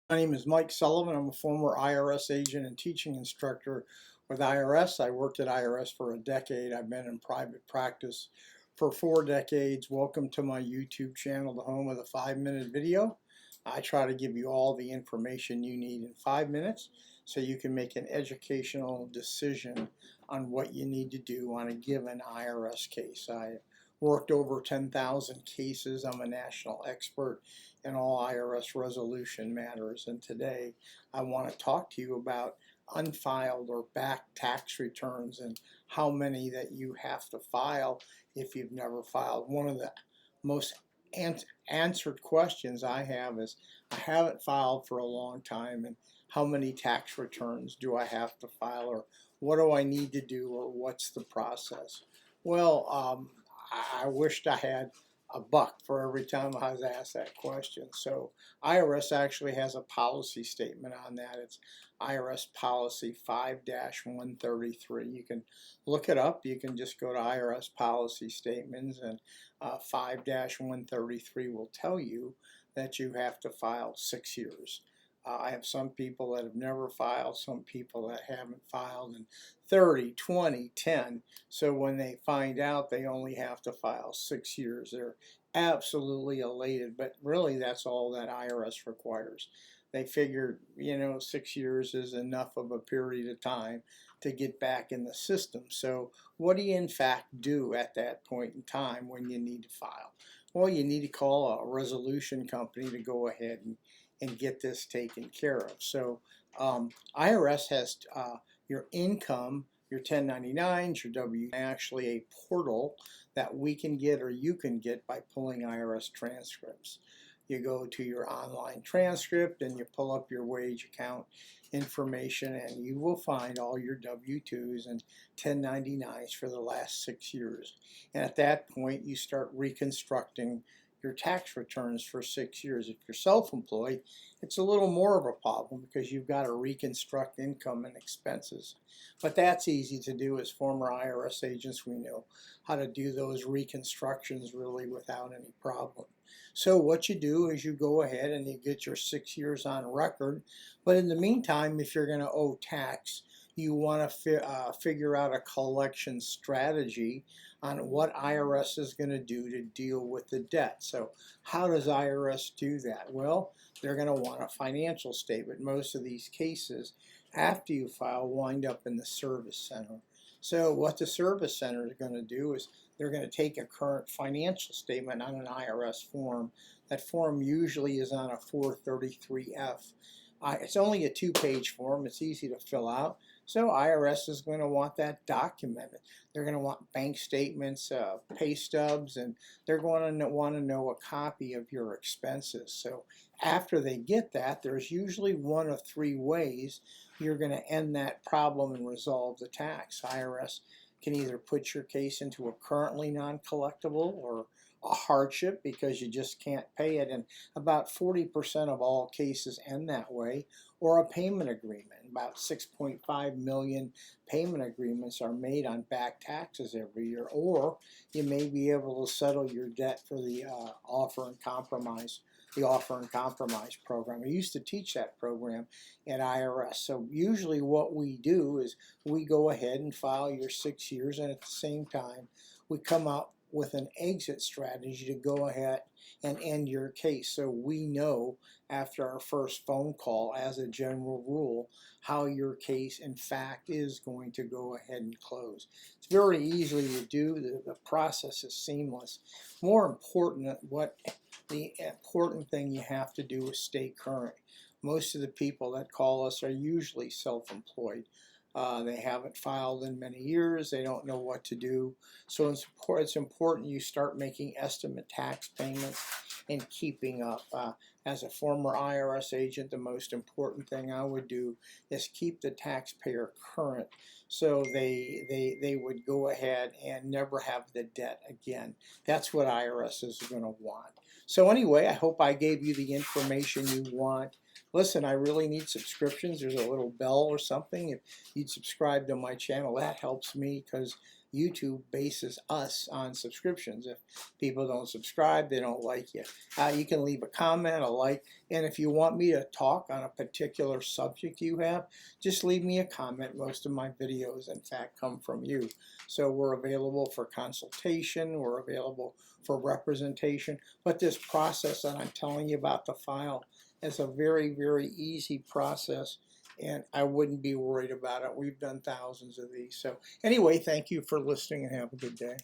My name is Mike Sullivan. I'm a former IRS agent and teaching instructor with IRS. I worked at IRS for a decade. I've been in private practice for 4 decades. Welcome to my YouTube channel, the home of the 5-minute video. I try to give you all the information you need in 5 minutes so you can make an educational decision on what you need to do on a given IRS case. I worked over 10,000 cases. I'm a national expert in all IRS resolution matters, and today I want to talk to you about unfiled or back tax returns and how many that you have to file if you've never filed. One of the most answered questions I have is, I haven't filed for a long time, and how many tax returns do I have to file, or what do I need to do, or what's the process? Well, I wished I had a buck for every time I was asked that question. So IRS actually has a policy statement on that. It's IRS policy 5-133. You can look it up. You can just go to IRS policy statements, and 5-133 will tell you that you have to file 6 years. I have some people that have never filed, some people that haven't filed in 30, 20, 10. So when they find out they only have to file 6 years, they're absolutely elated. But really, that's all that IRS requires. They figured, 6 years is enough of a period of time to get back in the system. So what do you in fact do at that point in time when you need to file? Well, you need to call a resolution company to go ahead and get this taken care of. So IRS has your income, your 1099s, your W, actually a portal that we can get or you can get by pulling IRS transcripts. You go to your online transcript and you pull up your wage account information, and you will find all your W-2s and 1099s for the last 6 years. And at that point, you start reconstructing your tax returns for 6 years. If you're self-employed, it's a little more of a problem because you've got to reconstruct income and expenses. But that's easy to do. As former IRS agents, we know how to do those reconstructions really without any problem. So what you do is you go ahead and you get your 6 years on record. But in the meantime, if you're going to owe tax, you want to figure out a collection strategy on what IRS is going to do to deal with the debt. So how does IRS do that? Well, they're going to want a financial statement. Most of these cases, after you file, wind up in the service center. So what the service center is going to do is they're going to take a current financial statement on an IRS form. That form usually is on a 433F. It's only a 2-page form. It's easy to fill out. So IRS is going to want that documented. They're going to want bank statements, pay stubs, and they're going to want to know a copy of your expenses. So after they get that, there's usually one of 3 ways you're going to end that problem and resolve the tax. IRS can either put your case into a currently non-collectible or a hardship because you just can't pay it, and about 40% of all cases end that way, or a payment agreement. About 6.5 million payment agreements are made on back taxes every year, or you may be able to settle your debt for the offer and compromise program. I used to teach that program at IRS. So usually what we do is we go ahead and file your 6 years, and at the same time we come out with an exit strategy to go ahead and end your case. So we know after our first phone call, as a general rule, how your case in fact is going to go ahead and close. It's very easy to do. The process is seamless. More important, the important thing you have to do is stay current. Most of the people that call us are usually self-employed. They haven't filed in many years. They don't know what to do. So it's important you start making estimate tax payments and keeping up. As a former IRS agent, the most important thing I would do is keep the taxpayer current, so they would go ahead and never have the debt again. That's what IRS is going to want. So anyway, I hope I gave you the information you want. Listen, I really need subscriptions. There's a little bell or something. If you'd subscribe to my channel, that helps me, because YouTube bases us on subscriptions. If people don't subscribe, they don't like you. You can leave a comment, a like, and if you want me to talk on a particular subject you have, just leave me a comment. Most of my videos, in fact, come from you. So we're available for consultation, we're available for representation, but this process that I'm telling you about, the file, is a very, very easy process, and I wouldn't be worried about it. We've done thousands of these. So anyway, thank you for listening and have a good day.